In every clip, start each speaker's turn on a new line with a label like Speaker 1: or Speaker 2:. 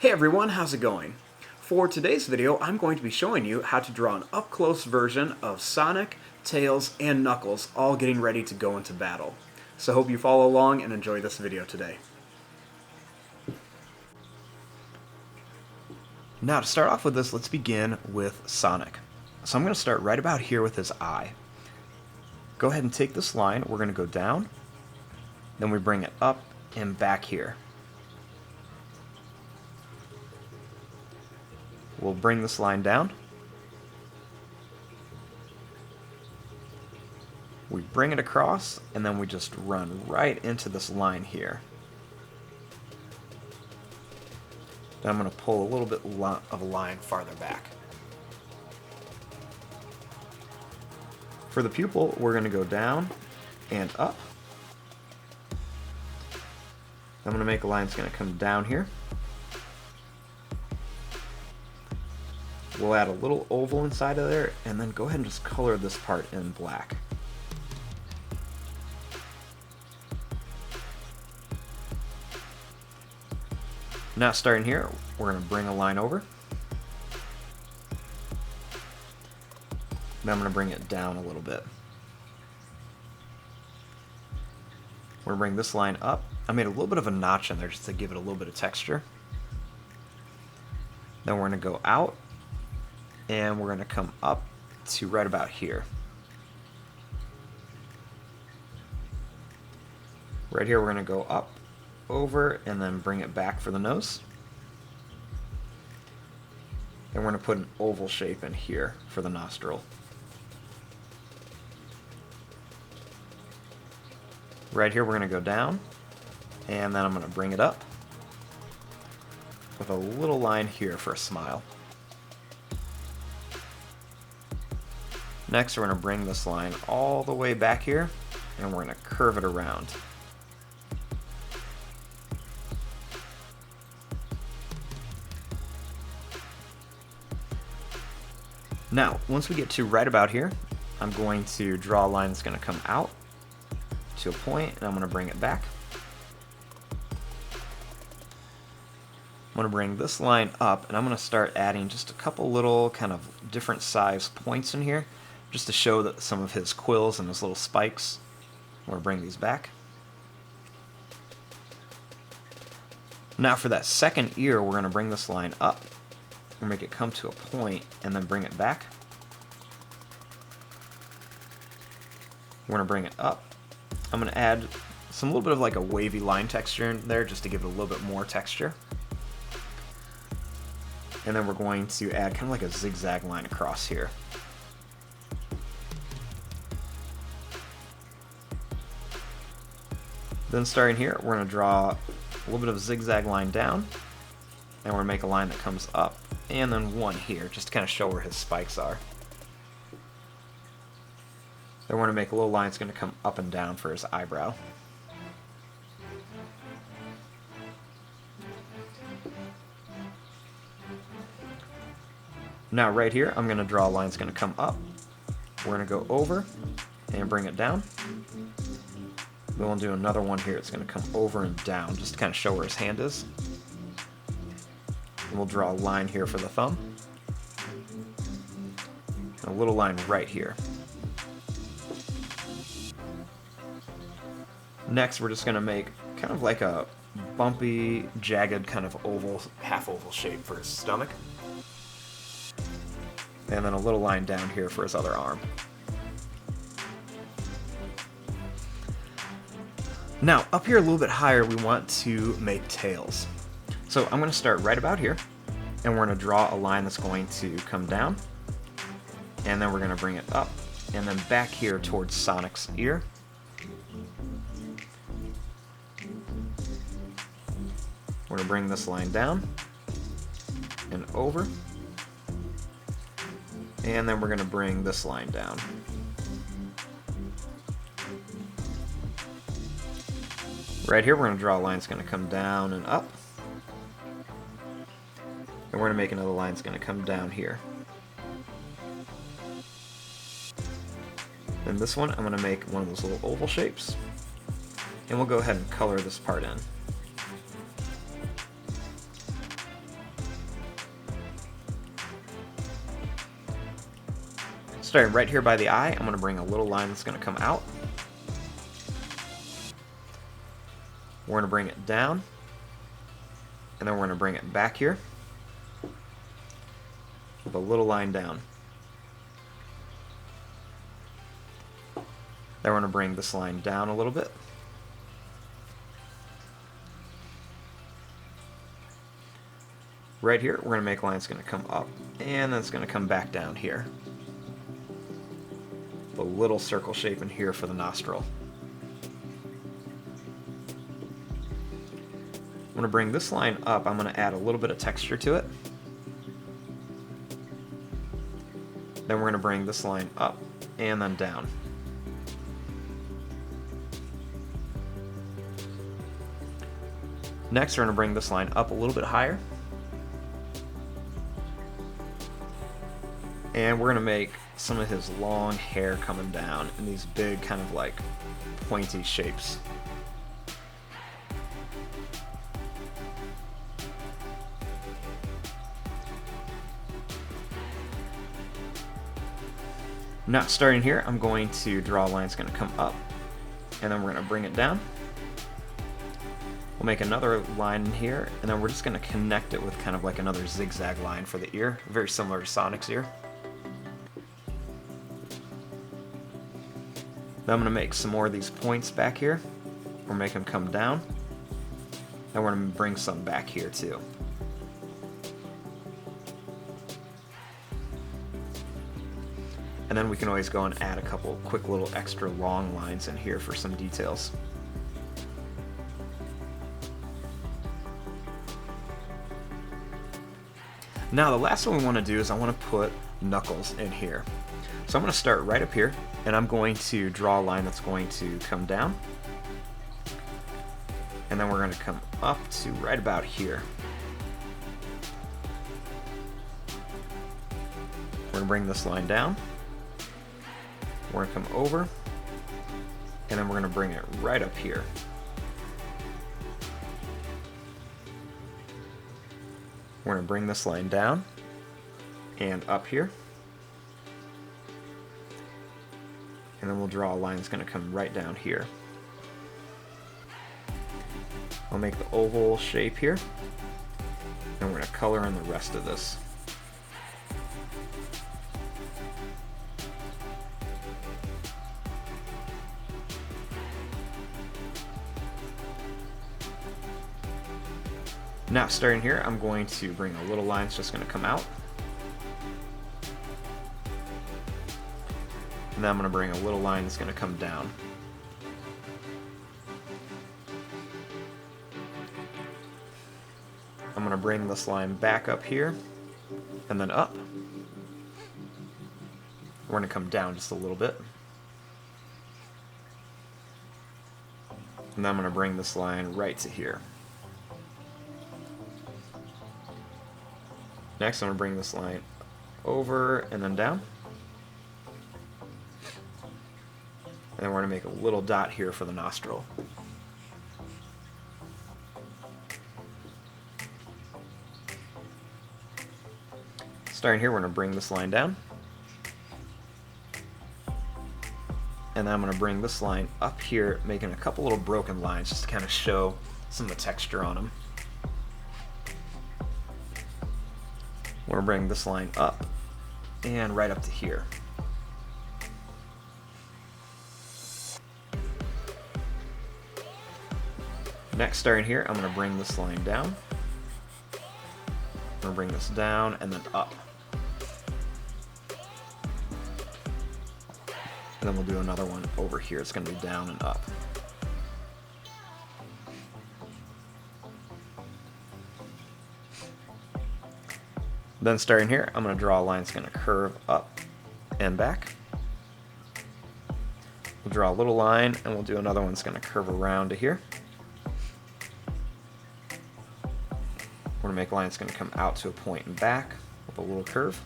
Speaker 1: Hey everyone, how's it going? For today's video, I'm going to be showing you how to draw an up-close version of Sonic, Tails, and Knuckles all getting ready to go into battle. So hope you follow along and enjoy this video today. Now to start off with this, let's begin with Sonic. So I'm going to start right about here with his eye. Go ahead and take this line, we're going to go down, then we bring it up and back here. We'll bring this line down. We bring it across, and then we just run right into this line here. Then I'm going to pull a little bit of a line farther back. For the pupil, we're going to go down and up. I'm going to make a line that's going to come down here. We'll add a little oval inside of there, and then go ahead and just color this part in black. Now starting here, we're going to bring a line over. Then I'm going to bring it down a little bit. We're going to bring this line up. I made a little bit of a notch in there just to give it a little bit of texture. Then we're going to go out, and we're going to come up to right about here. Right here we're going to go up, over, and then bring it back for the nose. And we're going to put an oval shape in here for the nostril. Right here we're going to go down, and then I'm going to bring it up with a little line here for a smile. Next, we're going to bring this line all the way back here, and we're going to curve it around. Now, once we get to right about here, I'm going to draw a line that's going to come out to a point, and I'm going to bring it back. I'm going to bring this line up, and I'm going to start adding just a couple little kind of different size points in here, just to show that some of his quills and his little spikes. I'm going to bring these back. Now for that second ear, we're going to bring this line up and make it come to a point and then bring it back. We're going to bring it up. I'm going to add some little bit of like a wavy line texture in there just to give it a little bit more texture. And then we're going to add kind of like a zigzag line across here. Then starting here, we're going to draw a little bit of a zigzag line down, and we're going to make a line that comes up, and then one here, just to kind of show where his spikes are. Then we're going to make a little line that's going to come up and down for his eyebrow. Now right here, I'm going to draw a line that's going to come up. We're going to go over and bring it down. Then we'll do another one here. It's going to come over and down just to kind of show where his hand is. And we'll draw a line here for the thumb. And a little line right here. Next, we're just going to make kind of like a bumpy, jagged kind of oval, half oval shape for his stomach. And then a little line down here for his other arm. Now, up here a little bit higher, we want to make tails. So I'm going to start right about here, and we're going to draw a line that's going to come down, and then we're going to bring it up, and then back here towards Sonic's ear. We're going to bring this line down and over, and then we're going to bring this line down. Right here, we're going to draw a line that's going to come down and up. And we're going to make another line that's going to come down here. And this one, I'm going to make one of those little oval shapes. And we'll go ahead and color this part in. Starting right here by the eye, I'm going to bring a little line that's going to come out. We're going to bring it down, and then we're going to bring it back here with a little line down. Then we're going to bring this line down a little bit. Right here, we're going to make a line that's going to come up, and then it's going to come back down here. A little circle shape in here for the nostril. I'm going to bring this line up. I'm going to add a little bit of texture to it. Then we're going to bring this line up and then down. Next, we're going to bring this line up a little bit higher. And we're going to make some of his long hair coming down in these big kind of like pointy shapes. Now, starting here, I'm going to draw a line that's going to come up, and then we're going to bring it down. We'll make another line in here, and then we're just going to connect it with kind of like another zigzag line for the ear, very similar to Sonic's ear. Then I'm going to make some more of these points back here. We'll make them come down. And we're going to bring some back here too. And then we can always go and add a couple quick little extra long lines in here for some details. Now the last one we want to do is I want to put Knuckles in here. So I'm going to start right up here, and I'm going to draw a line that's going to come down. And then we're going to come up to right about here. We're going to bring this line down. We're going to come over, and then we're going to bring it right up here. We're going to bring this line down and up here. And then we'll draw a line that's going to come right down here. I'll make the oval shape here, and we're going to color in the rest of this. Now, starting here, I'm going to bring a little line that's just going to come out. And then I'm going to bring a little line that's going to come down. I'm going to bring this line back up here, and then up. We're going to come down just a little bit. And then I'm going to bring this line right to here. Next, I'm going to bring this line over and then down. And then we're going to make a little dot here for the nostril. Starting here, we're going to bring this line down. And then I'm going to bring this line up here, making a couple little broken lines just to kind of show some of the texture on them. We're going to bring this line up and right up to here. Next, starting here, I'm going to bring this line down. I'm going to bring this down and then up. And then we'll do another one over here. It's going to be down and up. Then starting here, I'm going to draw a line that's going to curve up and back. We'll draw a little line, and we'll do another one that's going to curve around to here. We're going to make a line that's going to come out to a point and back with a little curve.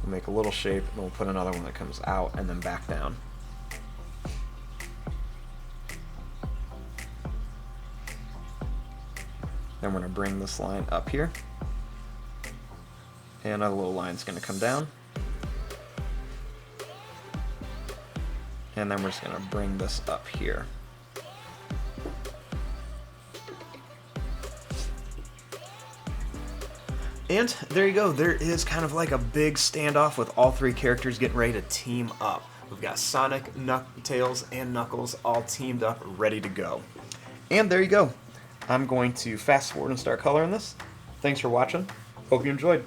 Speaker 1: We'll make a little shape, and we'll put another one that comes out and then back down. Then we're going to bring this line up here. And another little line is going to come down. And then we're just gonna bring this up here. And there you go, there is kind of like a big standoff with all three characters getting ready to team up. We've got Sonic, Tails, and Knuckles all teamed up, ready to go. And there you go. I'm going to fast forward and start coloring this. Thanks for watching. Hope you enjoyed.